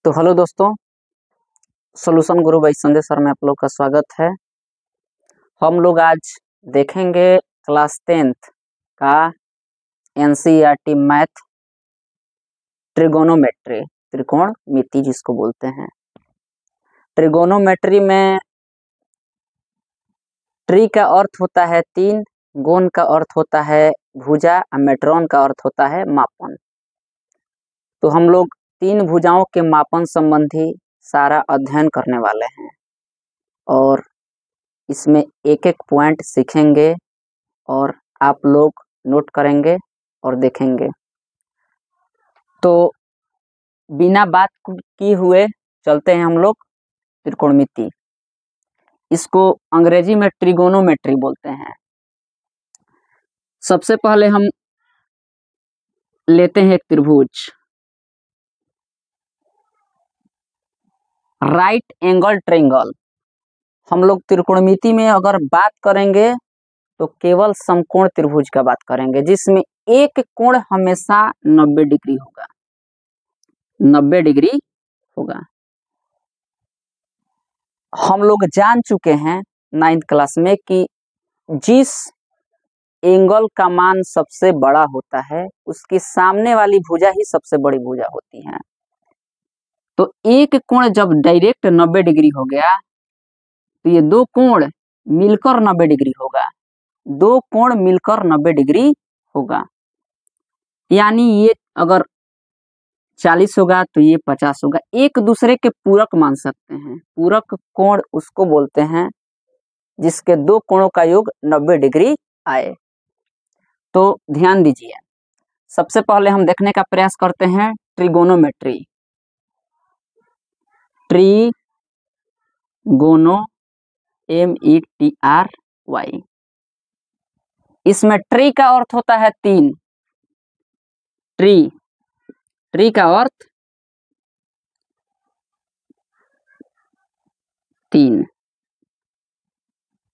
तो हेलो दोस्तों, solution Guru by Sanjay sir में आप लोग का स्वागत है। हम लोग आज देखेंगे क्लास 10th का एनसीईआरटी मैथ ट्रिगोनोमेट्री, त्रिकोणमिति जिसको बोलते हैं। ट्रिगोनोमेट्री में ट्री का अर्थ होता है 3, गोन का अर्थ होता है भुजा और मेट्रॉन का अर्थ होता है मापन। तो हम लोग 3 भुजाओं के मापन संबंधी सारा अध्ययन करने वाले हैं और इसमें एक एक पॉइंट सीखेंगे और आप लोग नोट करेंगे और देखेंगे। तो बिना बात की हुए चलते हैं हम लोग त्रिकोणमिति। इसको अंग्रेजी में ट्रिगोनोमेट्री बोलते हैं। सबसे पहले हम लेते हैं एक त्रिभुज, राइट एंगल ट्रायंगल। हम लोग त्रिकोणमिति में अगर बात करेंगे तो केवल समकोण त्रिभुज का बात करेंगे, जिसमें एक कोण हमेशा 90 डिग्री होगा। 90 डिग्री होगा। हम लोग जान चुके हैं 9th क्लास में कि जिस एंगल का मान सबसे बड़ा होता है उसकी सामने वाली भुजा ही सबसे बड़ी भुजा होती है। तो एक कोण जब डायरेक्ट 90 डिग्री हो गया तो ये दो कोण मिलकर 90 डिग्री होगा। 2 कोण मिलकर 90 डिग्री होगा। यानी ये अगर 40 होगा तो ये 50 होगा। एक दूसरे के पूरक मान सकते हैं। पूरक कोण उसको बोलते हैं जिसके 2 कोणों का योग 90 डिग्री आए। तो ध्यान दीजिए, सबसे पहले हम देखने का प्रयास करते हैं ट्रिगोनोमेट्री। ट्रिगोनो METRY। इसमें ट्री का अर्थ होता है 3। ट्री का अर्थ 3।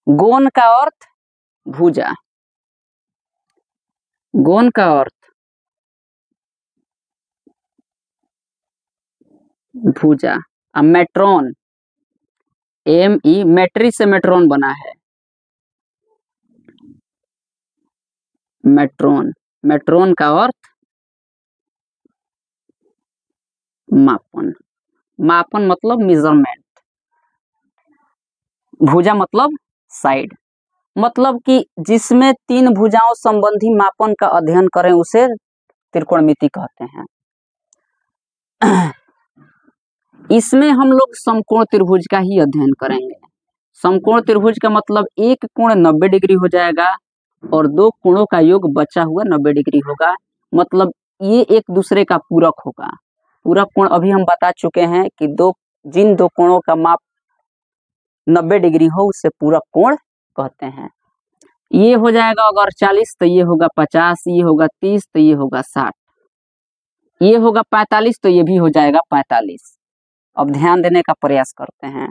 गोन का अर्थ भुजा। गोन का अर्थ भुजा। अब मेट्रॉन, मेट्री से मेट्रॉन बना है। मेट्रॉन का अर्थ मापन। मापन मतलब मेजरमेंट। भुजा मतलब साइड। मतलब कि जिसमें 3 भुजाओं संबंधी मापन का अध्ययन करें उसे त्रिकोणमिति कहते हैं। इसमें हम लोग समकोण त्रिभुज का ही अध्ययन करेंगे। समकोण त्रिभुज का मतलब एक कोण 90 डिग्री हो जाएगा और 2 कोणों का योग बचा हुआ 90 डिग्री होगा। मतलब ये एक दूसरे का पूरक होगा। पूरक कोण अभी हम बता चुके हैं कि जिन 2 कोणों का माप 90 डिग्री हो उसे पूरक कोण कहते हैं। ये हो जाएगा अगर 40 तो ये होगा 50, ये होगा 30 तो ये होगा 60, ये होगा 45 तो ये भी हो जाएगा 45। अब ध्यान देने का प्रयास करते हैं।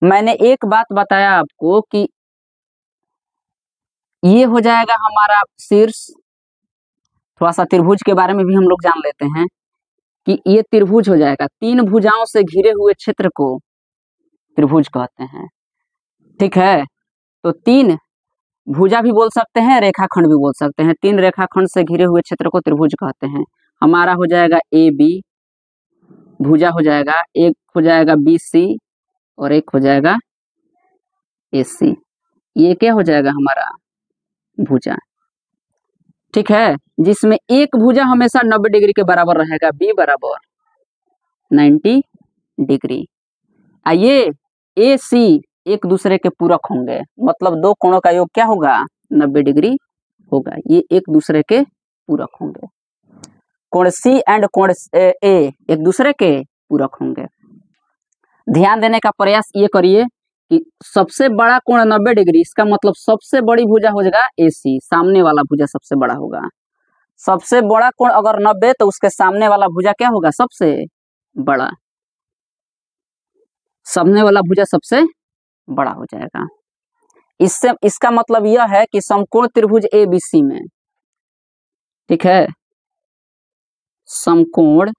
मैंने एक बात बताया आपको कि ये हो जाएगा हमारा शीर्ष। थोड़ा सा त्रिभुज के बारे में भी हम लोग जान लेते हैं कि ये त्रिभुज हो जाएगा। 3 भुजाओं से घिरे हुए क्षेत्र को त्रिभुज कहते हैं। ठीक है, तो 3 भुजा भी बोल सकते हैं, रेखाखंड भी बोल सकते हैं। 3 रेखाखंड से घिरे हुए क्षेत्र को त्रिभुज कहते हैं। हमारा हो जाएगा AB भुजा हो जाएगा, एक हो जाएगा BC और एक हो जाएगा AC। ये क्या हो जाएगा हमारा भुजा। ठीक है, जिसमें एक भुजा हमेशा 90 डिग्री के बराबर रहेगा, B बराबर 90 डिग्री। ये AC एक दूसरे के पूरक होंगे। मतलब 2 कोणों का योग क्या होगा 90 डिग्री होगा। ये एक दूसरे के पूरक होंगे। कोण C एंड कोण A एक दूसरे के पूरक होंगे। ध्यान देने का प्रयास ये करिए कि सबसे बड़ा कोण 90 डिग्री, इसका मतलब सबसे बड़ी भुजा हो जाएगा AC। सामने वाला भुजा सबसे बड़ा होगा। सबसे बड़ा कोण अगर 90 तो उसके सामने वाला भुजा क्या होगा सबसे बड़ा। सामने वाला भुजा सबसे बड़ा हो जाएगा। इससे इसका मतलब यह है कि समकोण त्रिभुज ABC में, ठीक है, समकोण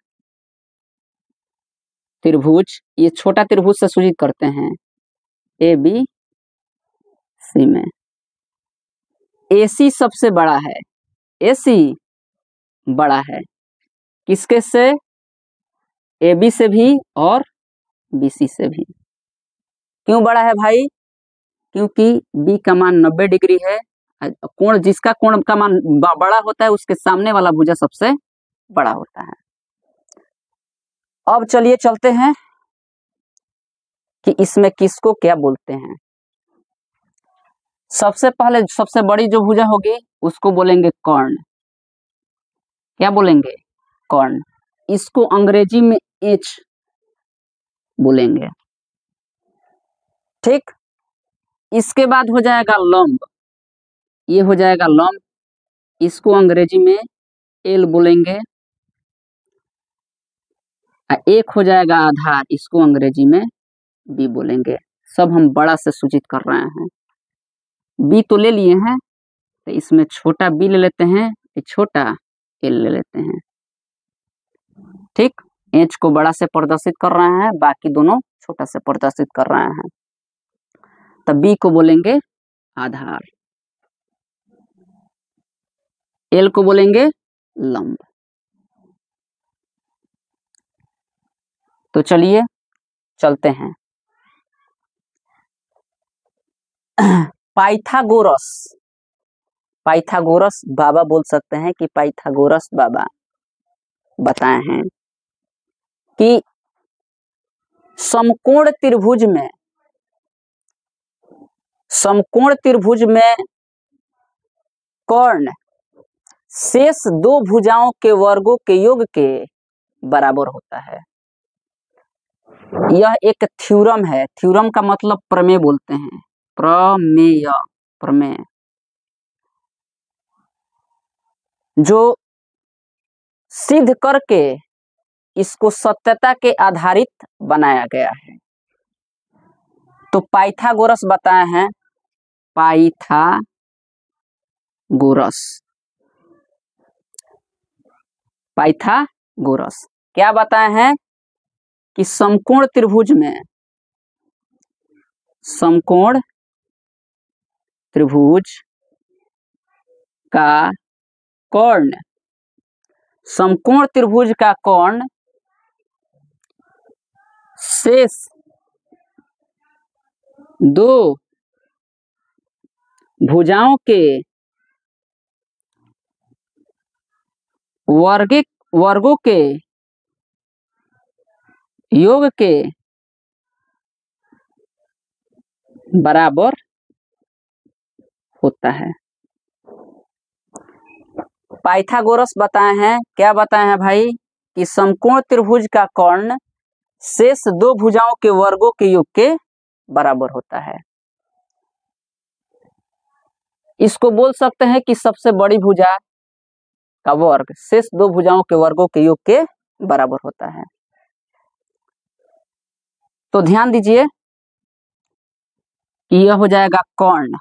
त्रिभुज, ये छोटा त्रिभुज से सूचित करते हैं ए बी सी में। AC सबसे बड़ा है, AC बड़ा है किसके से? AB से भी और BC से भी। क्यों बड़ा है भाई? क्योंकि B का मान 90 डिग्री है, कोण जिसका कोण का मान बड़ा होता है उसके सामने वाला भुजा सबसे बड़ा होता है। अब चलिए चलते हैं कि इसमें किसको क्या बोलते हैं। सबसे पहले सबसे बड़ी जो भुजा होगी उसको बोलेंगे कर्ण। क्या बोलेंगे? कर्ण। इसको अंग्रेजी में एच बोलेंगे, ठीक। इसके बाद हो जाएगा लंब, ये हो जाएगा लंब, इसको अंग्रेजी में एल बोलेंगे। एक हो जाएगा आधार, इसको अंग्रेजी में बी बोलेंगे। सब हम बड़ा से सूचित कर रहे हैं। बी तो ले लिए हैं, तो इसमें छोटा बी ले लेते हैं, छोटा एल ले लेते हैं, ठीक। एच को बड़ा से प्रदर्शित कर रहे हैं, बाकी दोनों छोटा से प्रदर्शित कर रहे हैं, तब बी को बोलेंगे आधार, एल को बोलेंगे लंब। तो चलिए चलते हैं। पाइथागोरस, पाइथागोरस बाबा बोल सकते हैं कि पाइथागोरस बाबा बताए हैं कि समकोण त्रिभुज में, समकोण त्रिभुज में कर्ण शेष दो भुजाओं के वर्गों के योग के बराबर होता है। यह एक थ्योरम है, थ्योरम का मतलब प्रमेय बोलते हैं, प्रमेय, प्रमेय, जो सिद्ध करके इसको सत्यता के आधारित बनाया गया है। तो पाइथागोरस बताए हैं, पाइथागोरस, पाइथागोरस क्या बताए हैं कि समकोण त्रिभुज में, समकोण त्रिभुज का कर्ण, समकोण त्रिभुज का कर्ण शेष दो भुजाओं के वर्गों के योग के बराबर होता है। पाइथागोरस बताए हैं, क्या बताए हैं भाई, कि समकोण त्रिभुज का कर्ण शेष दो भुजाओं के वर्गों के योग के बराबर होता है। इसको बोल सकते हैं कि सबसे बड़ी भुजा का वर्ग शेष दो भुजाओं के वर्गों के योग के बराबर होता है। तो ध्यान दीजिए कि यह हो जाएगा कर्ण,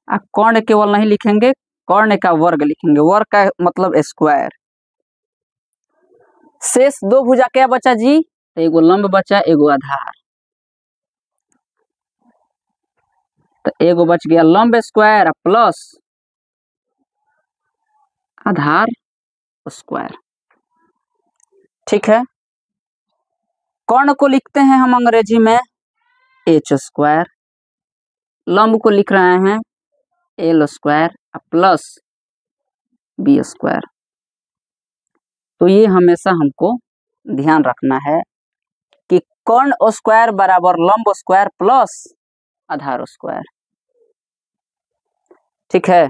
कर्ण केवल नहीं लिखेंगे, कर्ण का वर्ग लिखेंगे, वर्ग का मतलब स्क्वायर। शेष दो भुजा क्या बचा जी, एगो लंब बचा, एगो आधार, तो एगो बच गया लंब स्क्वायर प्लस आधार स्क्वायर, ठीक है। कर्ण को लिखते हैं हम अंग्रेजी में एच स्क्वायर, लंब को लिख रहे हैं L square plus B square. तो ये हमेशा हमको ध्यान रखना है कि कर्ण स्क्वायर बराबर लंब स्क्वायर प्लस आधार स्क्वायर, ठीक है।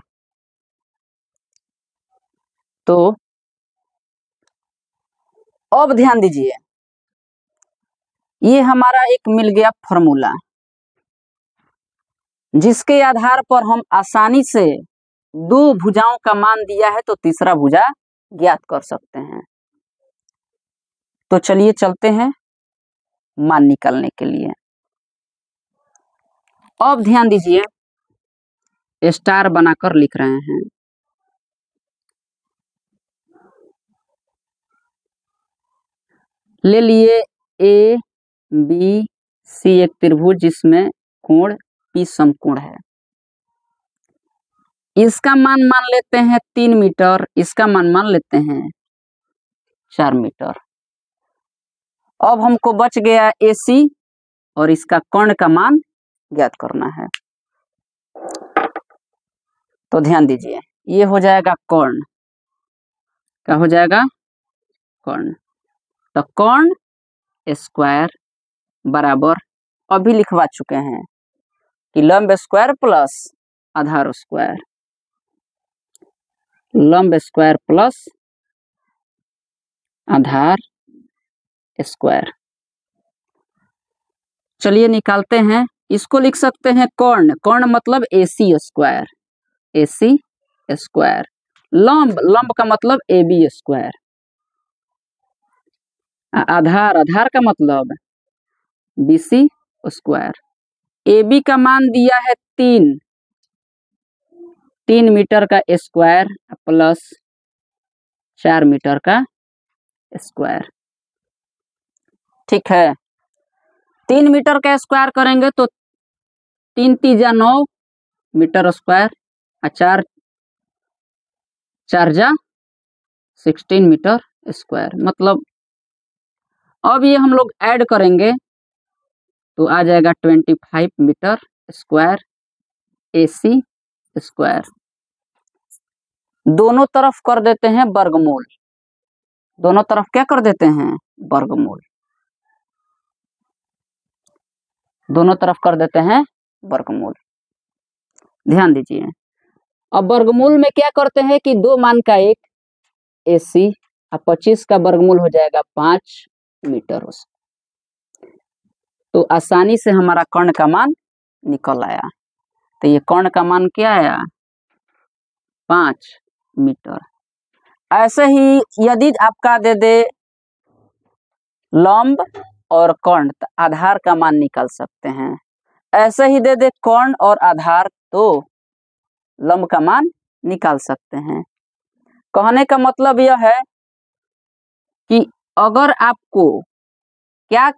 तो अब ध्यान दीजिए, ये हमारा एक मिल गया फॉर्मूला, जिसके आधार पर हम आसानी से दो भुजाओं का मान दिया है तो तीसरा भुजा ज्ञात कर सकते हैं। तो चलिए चलते हैं मान निकालने के लिए। अब ध्यान दीजिए, स्टार बनाकर लिख रहे हैं, ले लिए ए बी सी एक त्रिभुज जिसमें कोण पी समकोण है। इसका मान मान लेते हैं 3 मीटर, इसका मान लेते हैं 4 मीटर। अब हमको बच गया AC और इसका कर्ण का मान ज्ञात करना है। तो ध्यान दीजिए, ये हो जाएगा कर्ण, क्या हो जाएगा? कर्ण। तो कर्ण स्क्वायर बराबर अभी लिखवा चुके हैं कि लंब स्क्वायर प्लस आधार स्क्वायर, लंब स्क्वायर प्लस आधार स्क्वायर। चलिए निकालते हैं। इसको लिख सकते हैं कर्ण, कर्ण मतलब AC स्क्वायर, AC स्क्वायर। लंब, लंब का मतलब AB स्क्वायर। आधार, आधार का मतलब BC स्क्वायर। AB का मान दिया है 3 मीटर का स्क्वायर प्लस 4 मीटर का स्क्वायर। ठीक है, 3 मीटर का स्क्वायर करेंगे तो 3 3 9 मीटर स्क्वायर, 4 4 16 मीटर स्क्वायर। मतलब अब ये हम लोग ऐड करेंगे तो आ जाएगा 25 मीटर स्क्वायर AC स्क्वायर। दोनों तरफ कर देते हैं वर्गमूल, दोनों तरफ क्या कर देते हैं? वर्गमूल, दोनों तरफ कर देते हैं वर्गमूल। ध्यान दीजिए, अब वर्गमूल में क्या करते हैं कि 2 मान का एक AC और 25 का वर्गमूल हो जाएगा 5 मीटर। तो आसानी से हमारा कर्ण का मान निकल आया। तो ये कर्ण का मान क्या आया? 5 मीटर। ऐसे ही यदि आपका दे दे लंब और कर्ण तो आधार का मान निकाल सकते हैं। ऐसे ही दे दे कर्ण और आधार तो लंब का मान निकाल सकते हैं। कहने का मतलब यह है कि अगर आपको क्या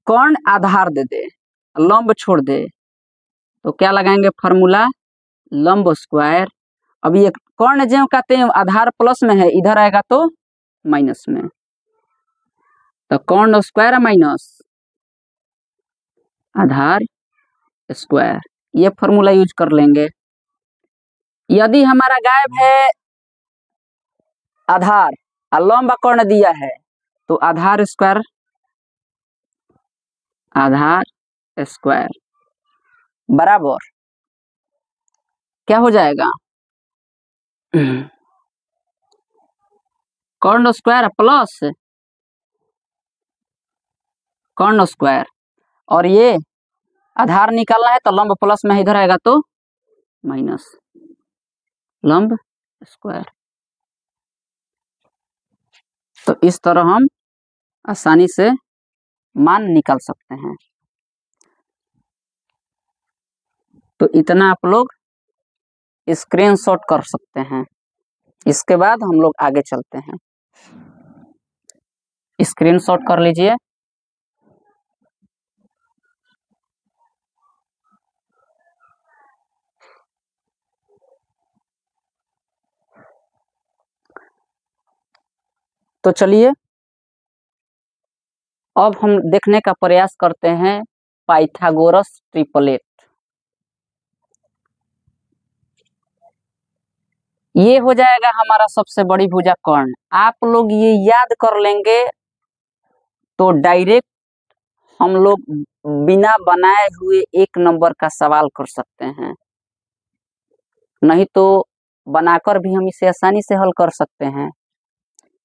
कर्ण आधार दे दे, लंब छोड़ दे, तो क्या लगाएंगे फॉर्मूला? लंब स्क्वायर। अब ये कर्ण जो कहते हैं आधार प्लस में है, इधर आएगा तो माइनस में, तो कर्ण स्क्वायर माइनस आधार स्क्वायर, ये फॉर्मूला यूज कर लेंगे। यदि हमारा गायब है आधार और लंब कर्ण दिया है तो आधार स्क्वायर, आधार स्क्वायर बराबर क्या हो जाएगा? कर्ण स्क्वायर प्लस कर्ण स्क्वायर, और ये आधार निकालना है तो लंब प्लस में इधर आएगा तो माइनस लंब स्क्वायर। तो इस तरह हम आसानी से मान निकाल सकते हैं। तो इतना आप लोग स्क्रीनशॉट कर सकते हैं। इसके बाद हम लोग आगे चलते हैं। स्क्रीनशॉट कर लीजिए। तो चलिए अब हम देखने का प्रयास करते हैं पाइथागोरस ट्रिपलेट। ये हो जाएगा हमारा सबसे बड़ी भुजा कर्ण। आप लोग ये याद कर लेंगे तो डायरेक्ट हम लोग बिना बनाए हुए 1 नंबर का सवाल कर सकते हैं, नहीं तो बनाकर भी हम इसे आसानी से हल कर सकते हैं।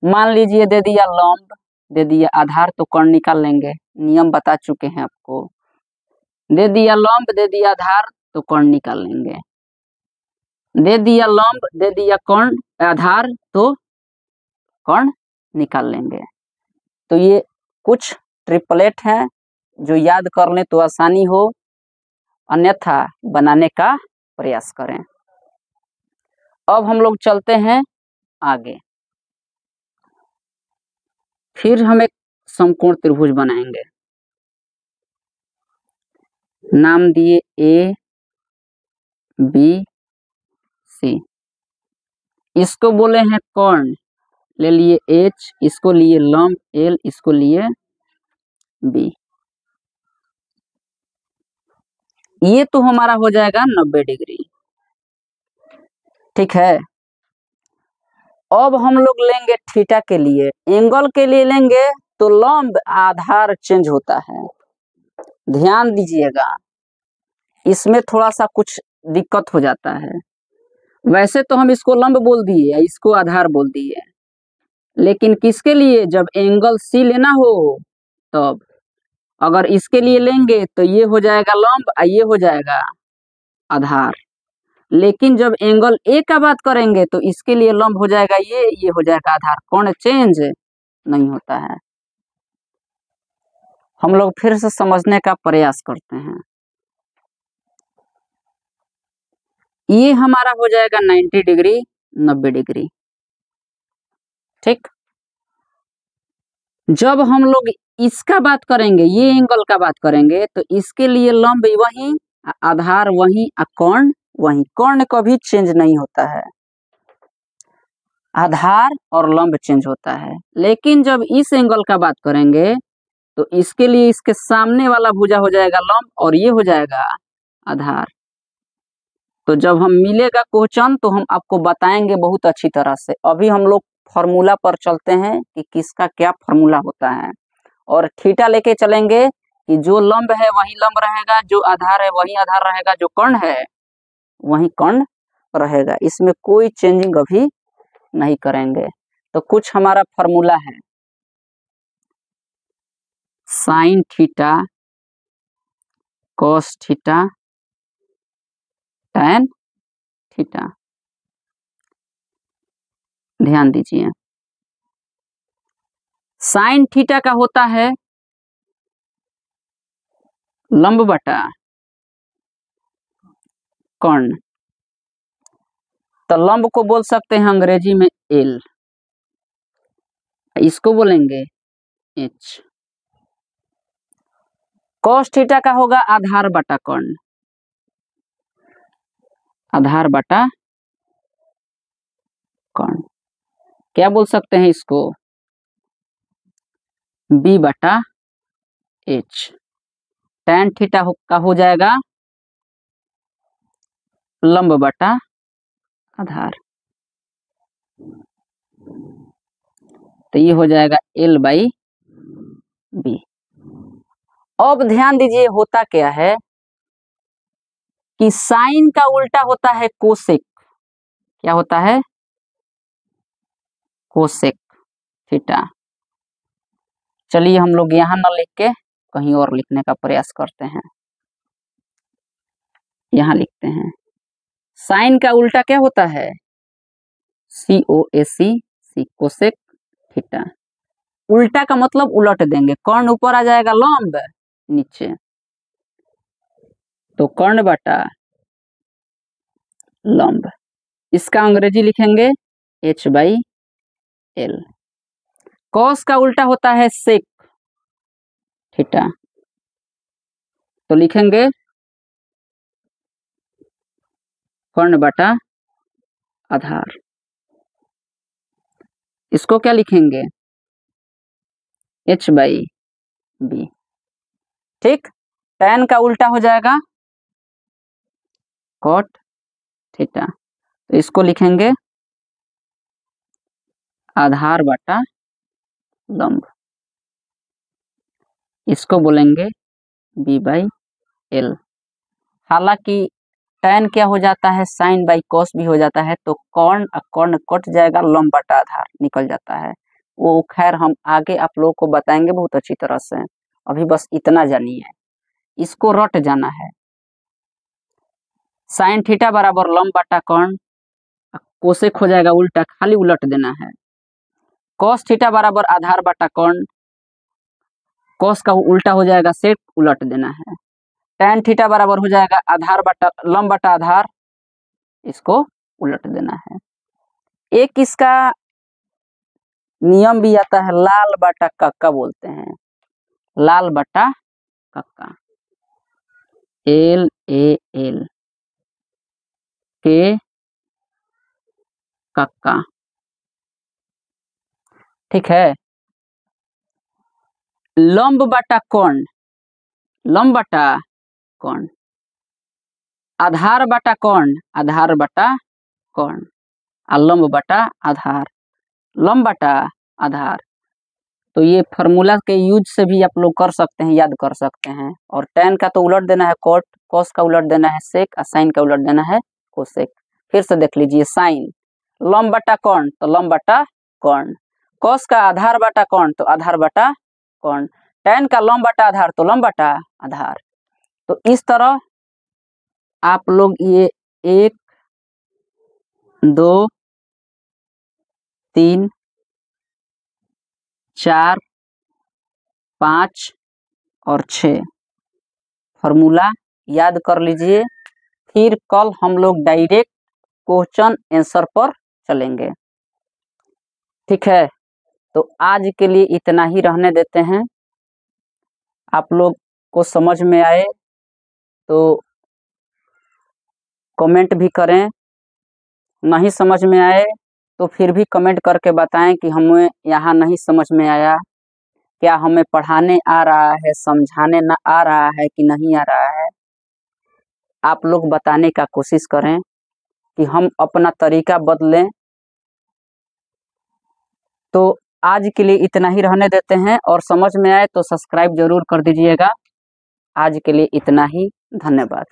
मान लीजिए दे दिया लंब, दे दिया आधार, तो कर्ण निकाल लेंगे, नियम बता चुके हैं आपको। दे दिया लंब, दे दिया आधार, तो कर्ण निकाल लेंगे। दे दिया लंब, दे दिया कर्ण आधार, तो कर्ण निकाल लेंगे। तो ये कुछ ट्रिपलेट हैं जो याद कर लें तो आसानी हो, अन्यथा बनाने का प्रयास करें। अब हम लोग चलते हैं आगे। फिर हम एक समकोण त्रिभुज बनाएंगे, नाम दिए ए बी सी। इसको बोले हैं कर्ण, ले लिए एच, इसको लिए लंब एल, इसको लिए बी। ये तो हमारा हो जाएगा 90 डिग्री। ठीक है, अब हम लोग लेंगे थीटा के लिए, एंगल के लिए लेंगे तो लंब आधार चेंज होता है। ध्यान दीजिएगा, इसमें थोड़ा सा कुछ दिक्कत हो जाता है। वैसे तो हम इसको लंब बोल दिए, इसको आधार बोल दिए, लेकिन किसके लिए, जब एंगल सी लेना हो तब। अगर इसके लिए लेंगे तो ये हो जाएगा लंब और ये हो जाएगा आधार, लेकिन जब एंगल ए का बात करेंगे तो इसके लिए लंब हो जाएगा ये हो जाएगा आधार। कोण चेंज नहीं होता है। हम लोग फिर से समझने का प्रयास करते हैं। ये हमारा हो जाएगा 90 डिग्री, 90 डिग्री। ठीक, जब हम लोग इसका बात करेंगे, ये एंगल का बात करेंगे, तो इसके लिए लंब वही, आधार वही, कोण वही। कोण कभी चेंज नहीं होता है, आधार और लंब चेंज होता है। लेकिन जब इस एंगल का बात करेंगे तो इसके लिए इसके सामने वाला भुजा हो जाएगा लंब और ये हो जाएगा आधार। तो जब हम मिलेगा क्वेश्चन तो हम आपको बताएंगे बहुत अच्छी तरह से। अभी हम लोग फॉर्मूला पर चलते हैं कि किसका क्या फॉर्मूला होता है, और थीटा लेके चलेंगे कि जो लंब है वही लंब रहेगा, जो आधार है वही आधार रहेगा, जो कर्ण है वही कर्ण रहेगा। इसमें कोई चेंजिंग अभी नहीं करेंगे। तो कुछ हमारा फॉर्मूला है, sine theta cos theta tan theta. ध्यान दीजिए, साइन थीटा का होता है लंब बटा कर्ण। तो लंब को बोल सकते हैं अंग्रेजी में एल, इसको बोलेंगे एच। कॉस थीटा का होगा आधार बटा कर्ण, आधार बटा कर्ण। क्या बोल सकते हैं इसको, बी बटा एच। टैन थीटा का हो जाएगा लंब बटा आधार, तो ये हो जाएगा एल बाई बी। अब ध्यान दीजिए होता क्या है कि साइन का उल्टा होता है कोसेक। क्या होता है, कोसेक थीटा। चलिए हम लोग यहां न लिख के कहीं और लिखने का प्रयास करते हैं। यहां लिखते हैं, साइन का उल्टा क्या होता है, सी ओ ए सी सी, कोसेक थीटा। उल्टा का मतलब उलट देंगे, कर्ण ऊपर आ जाएगा, लंब नीचे, तो कर्ण बटा लंब। इसका अंग्रेजी लिखेंगे एच बाई एल। कॉस का उल्टा होता है सेक थीटा, तो लिखेंगे कर्ण बटा आधार। इसको क्या लिखेंगे, एच बाई बी। ठीक, टैन का उल्टा हो जाएगा कॉट थीटा, तो इसको लिखेंगे आधार बटा लंब, इसको बोलेंगे बी बाई एल। हालांकि टैन क्या हो जाता है, साइन बाई कॉस भी हो जाता है, तो कर्ण कर्ण कट जाएगा, लंब बटा आधार निकल जाता है। वो खैर हम आगे आप लोगों को बताएंगे बहुत अच्छी तरह से। अभी बस इतना जानिए, इसको रट जाना है। साइन थीटा बराबर लंब बटा कर्ण, कोसेक हो जाएगा उल्टा, खाली उलट देना है। कॉस थीटा बराबर आधार बटा कर्ण, कॉस का उल्टा हो जाएगा सेक, उलट देना है। टैन थीटा बराबर हो जाएगा आधार बटा लंब बटा आधार, इसको उलट देना है। एक इसका नियम भी आता है, लाल बटा कक्का बोलते हैं, लाल बटा कक्का, LAL के कक्का। ठीक है। लंब बटा कर्ण, लंब बटा कर्ण, आधार बटा कर्ण, आधार बटा कर्ण, और लंब बटा आधार, लंब बटा आधार। तो ये फार्मूला के यूज से भी आप लोग कर सकते हैं, याद कर सकते हैं। और tan का तो उलट देना है cot, cos का उलट देना है sec, और sin का उलट देना है cosec। फिर से देख लीजिए, sin लंब बटा कर्ण तो लंब बटा कर्ण, cos का आधार बटा कर्ण तो आधार बटा कर्ण, tan का लंब बटा आधार तो लंब बटा आधार। तो इस तरह आप लोग ये 1 2 3 4 5 और 6 फार्मूला याद कर लीजिए। फिर कल हम लोग डायरेक्ट क्वेश्चन आंसर पर चलेंगे। ठीक है, तो आज के लिए इतना ही रहने देते हैं। आप लोग को समझ में आए तो कमेंट भी करें, नहीं समझ में आए तो फिर भी कमेंट करके बताएं कि हमें यहाँ नहीं समझ में आया, क्या हमें पढ़ाने आ रहा है, समझाने ना आ रहा है कि नहीं आ रहा है। आप लोग बताने का कोशिश करें कि हम अपना तरीका बदलें। तो आज के लिए इतना ही रहने देते हैं, और समझ में आए तो सब्सक्राइब जरूर कर दीजिएगा। आज के लिए इतना ही, धन्यवाद।